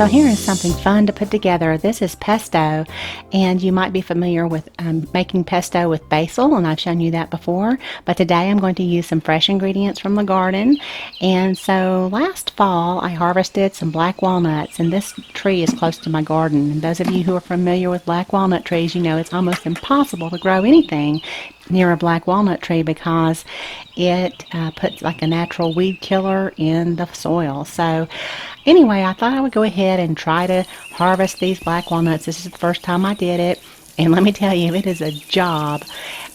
So here is something fun to put together. This is pesto, and you might be familiar with making pesto with basil, and I've shown you that before, but today I'm going to use some fresh ingredients from the garden. And so last fall I harvested some black walnuts, and this tree is close to my garden. And those of you who are familiar with black walnut trees, you know it's almost impossible to grow anything near a black walnut tree because it puts like a natural weed killer in the soil. So anyway, I thought I would go ahead and try to harvest these black walnuts. This is the first time I did it, and let me tell you, it is a job.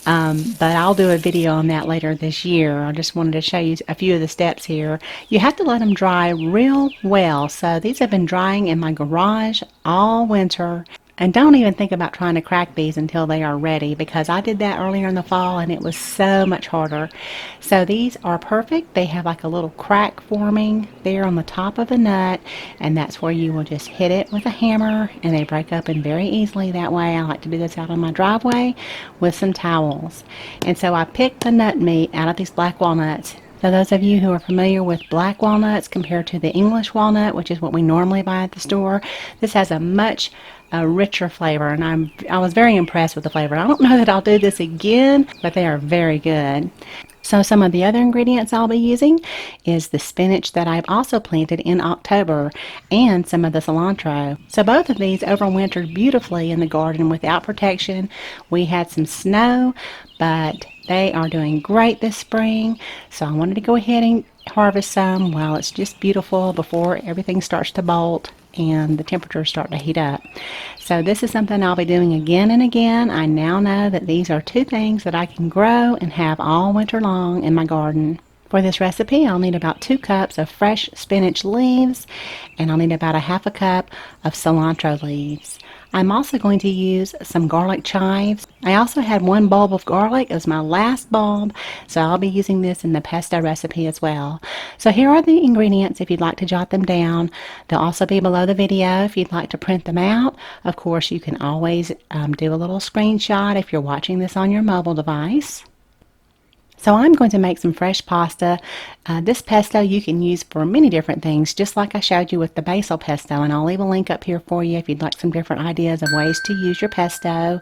But I'll do a video on that later this year. I just wanted to show you a few of the steps here. You have to let them dry real well. So these have been drying in my garage all winter. And don't even think about trying to crack these until they are ready, because I did that earlier in the fall and it was so much harder. So these are perfect. They have like a little crack forming there on the top of the nut, and that's where you will just hit it with a hammer and they break open very easily that way. I like to do this out on my driveway with some towels. And so I picked the nut meat out of these black walnuts. So those of you who are familiar with black walnuts compared to the English walnut, which is what we normally buy at the store, this has a much richer flavor, and I was very impressed with the flavor. I don't know that I'll do this again, but they are very good. So some of the other ingredients I'll be using is the spinach that I've also planted in October, and some of the cilantro. So both of these overwintered beautifully in the garden without protection. We had some snow, but they are doing great this spring. So I wanted to go ahead and harvest some while it's just beautiful before everything starts to bolt and the temperatures start to heat up. So this is something I'll be doing again and again. I now know that these are two things that I can grow and have all winter long in my garden. For this recipe, I'll need about 2 cups of fresh spinach leaves, and I'll need about a half a cup of cilantro leaves. I'm also going to use some garlic chives. I also had 1 bulb of garlic as my last bulb, so I'll be using this in the pesto recipe as well. So here are the ingredients if you'd like to jot them down. They'll also be below the video if you'd like to print them out. Of course, you can always do a little screenshot if you're watching this on your mobile device. So I'm going to make some fresh pasta. This pesto you can use for many different things, just like I showed you with the basil pesto, and I'll leave a link up here for you if you'd like some different ideas of ways to use your pesto.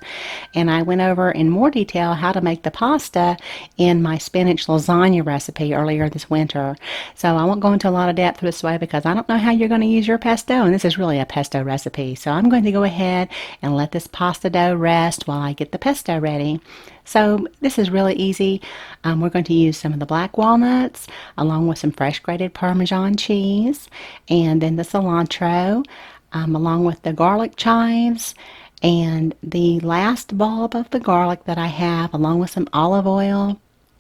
And I went over in more detail how to make the pasta in my spinach lasagna recipe earlier this winter. So I won't go into a lot of depth this way because I don't know how you're going to use your pesto, and this is really a pesto recipe. So I'm going to go ahead and let this pasta dough rest while I get the pesto ready. So this is really easy. We're going to use some of the black walnuts along with some fresh grated Parmesan cheese, and then the cilantro along with the garlic chives, and the last bulb of the garlic that I have along with some olive oil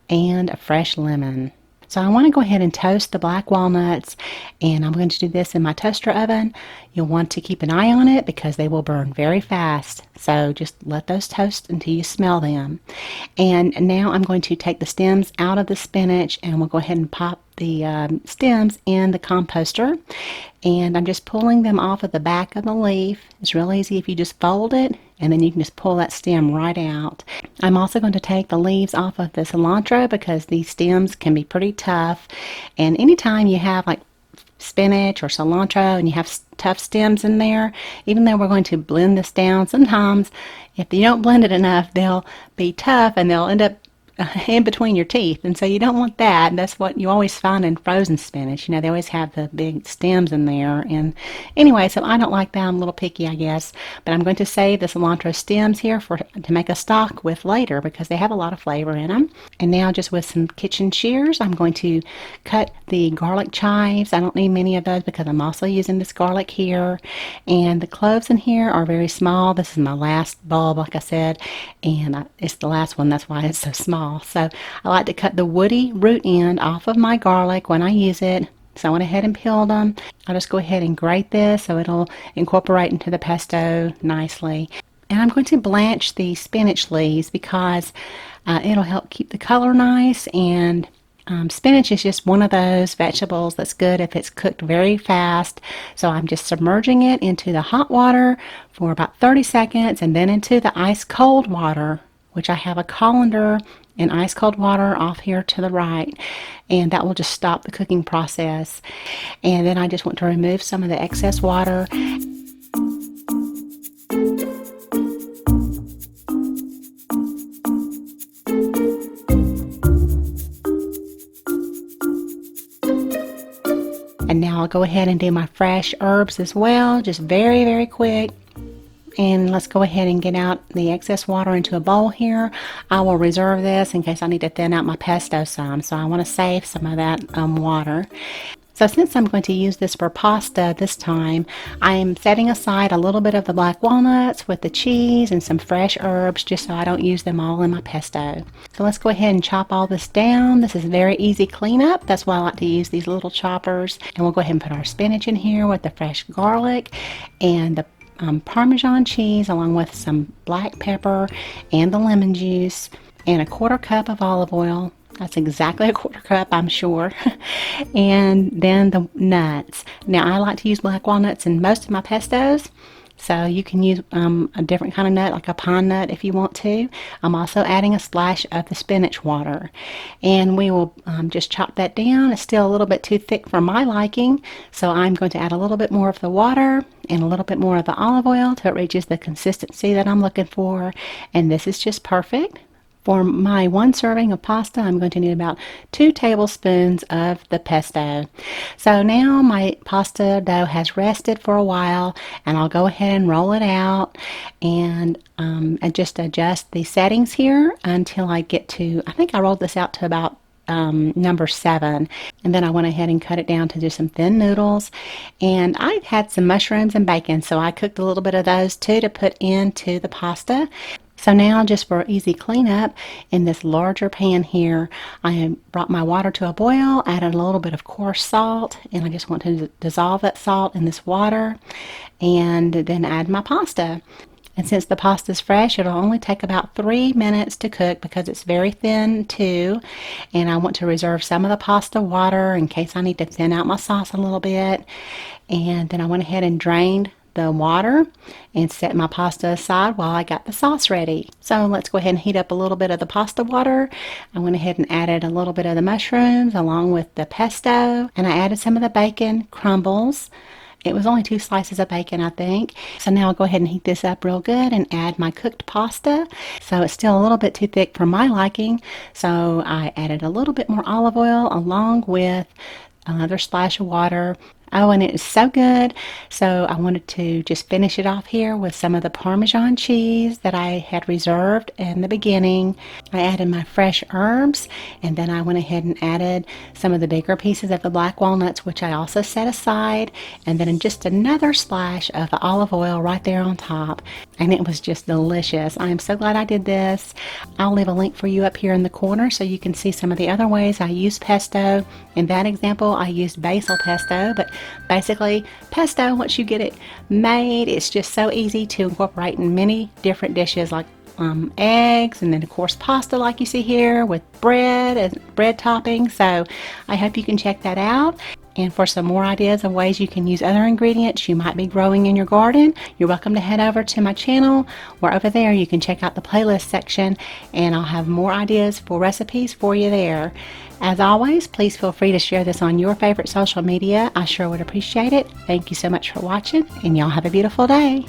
and a fresh lemon. So I want to go ahead and toast the black walnuts, and I'm going to do this in my toaster oven. You'll want to keep an eye on it because they will burn very fast. So just let those toast until you smell them. And now I'm going to take the stems out of the spinach, and we'll go ahead and pop the stems in the composter. And I'm just pulling them off of the back of the leaf. It's real easy if you just fold it, and then you can just pull that stem right out. I'm also going to take the leaves off of the cilantro because these stems can be pretty tough. And anytime you have like spinach or cilantro and you have tough stems in there, even though we're going to blend this down, sometimes if you don't blend it enough, they'll be tough and they'll end up in between your teeth, and so you don't want that. That's what you always find in frozen spinach. You know, they always have the big stems in there. And anyway, so I don't like that. I'm a little picky, I guess, but I'm going to save the cilantro stems here to make a stock with later because they have a lot of flavor in them. And now just with some kitchen shears, I'm going to cut the garlic chives. I don't need many of those because I'm also using this garlic here. And the cloves in here are very small. This is my last bulb, like I said, and it's the last one. That's why it's so small. So I like to cut the woody root end off of my garlic when I use it. So I went ahead and peeled them. I'll just go ahead and grate this so it'll incorporate into the pesto nicely. And I'm going to blanch the spinach leaves because it'll help keep the color nice. And spinach is just one of those vegetables that's good if it's cooked very fast. So I'm just submerging it into the hot water for about 30 seconds and then into the ice cold water, which I have a colander and ice cold water off here to the right, and that will just stop the cooking process. And then I just want to remove some of the excess water. And now I'll go ahead and do my fresh herbs as well, just very, very quick. And let's go ahead and get out the excess water into a bowl here. I will reserve this in case I need to thin out my pesto some, so I want to save some of that water. So since I'm going to use this for pasta this time, I'm setting aside a little bit of the black walnuts with the cheese and some fresh herbs just so I don't use them all in my pesto. So let's go ahead and chop all this down. This is very easy cleanup. That's why I like to use these little choppers. And we'll go ahead and put our spinach in here with the fresh garlic and the Parmesan cheese, along with some black pepper and the lemon juice and a 1/4 cup of olive oil. That's exactly a 1/4 cup, I'm sure. And then the nuts. Now I like to use black walnuts in most of my pestos, so you can use a different kind of nut, like a pine nut if you want to. I'm also adding a splash of the spinach water, and we will just chop that down. It's still a little bit too thick for my liking, so I'm going to add a little bit more of the water and a little bit more of the olive oil till it reaches the consistency that I'm looking for, and this is just perfect. For my 1 serving of pasta, I'm going to need about 2 tablespoons of the pesto. So now my pasta dough has rested for a while, and I'll go ahead and roll it out and just adjust the settings here until I get to, I think I rolled this out to about number 7, and then I went ahead and cut it down to just some thin noodles. And I had some mushrooms and bacon, so I cooked a little bit of those too to put into the pasta. So now, just for easy cleanup, in this larger pan here, I brought my water to a boil, added a little bit of coarse salt, and I just want to dissolve that salt in this water, and then add my pasta. And since the pasta is fresh, it'll only take about 3 minutes to cook because it's very thin too. And I want to reserve some of the pasta water in case I need to thin out my sauce a little bit. And then I went ahead and drained the water and set my pasta aside while I got the sauce ready. So let's go ahead and heat up a little bit of the pasta water. I went ahead and added a little bit of the mushrooms along with the pesto, and I added some of the bacon crumbles. It was only 2 slices of bacon, I think. So now I'll go ahead and heat this up real good and add my cooked pasta. So it's still a little bit too thick for my liking, so I added a little bit more olive oil along with another splash of water. Oh, and it is so good. So I wanted to just finish it off here with some of the Parmesan cheese that I had reserved in the beginning. I added my fresh herbs, and then I went ahead and added some of the bigger pieces of the black walnuts, which I also set aside, and then just another splash of the olive oil right there on top. And it was just delicious. I am so glad I did this. I'll leave a link for you up here in the corner so you can see some of the other ways I use pesto. In that example, I used basil pesto, but basically pesto, once you get it made, it's just so easy to incorporate in many different dishes, like eggs, and then of course pasta like you see here with bread and bread topping. So I hope you can check that out. And for some more ideas of ways you can use other ingredients you might be growing in your garden, you're welcome to head over to my channel, where over there you can check out the playlist section, and I'll have more ideas for recipes for you there. As always, please feel free to share this on your favorite social media. I sure would appreciate it. Thank you so much for watching, and y'all have a beautiful day.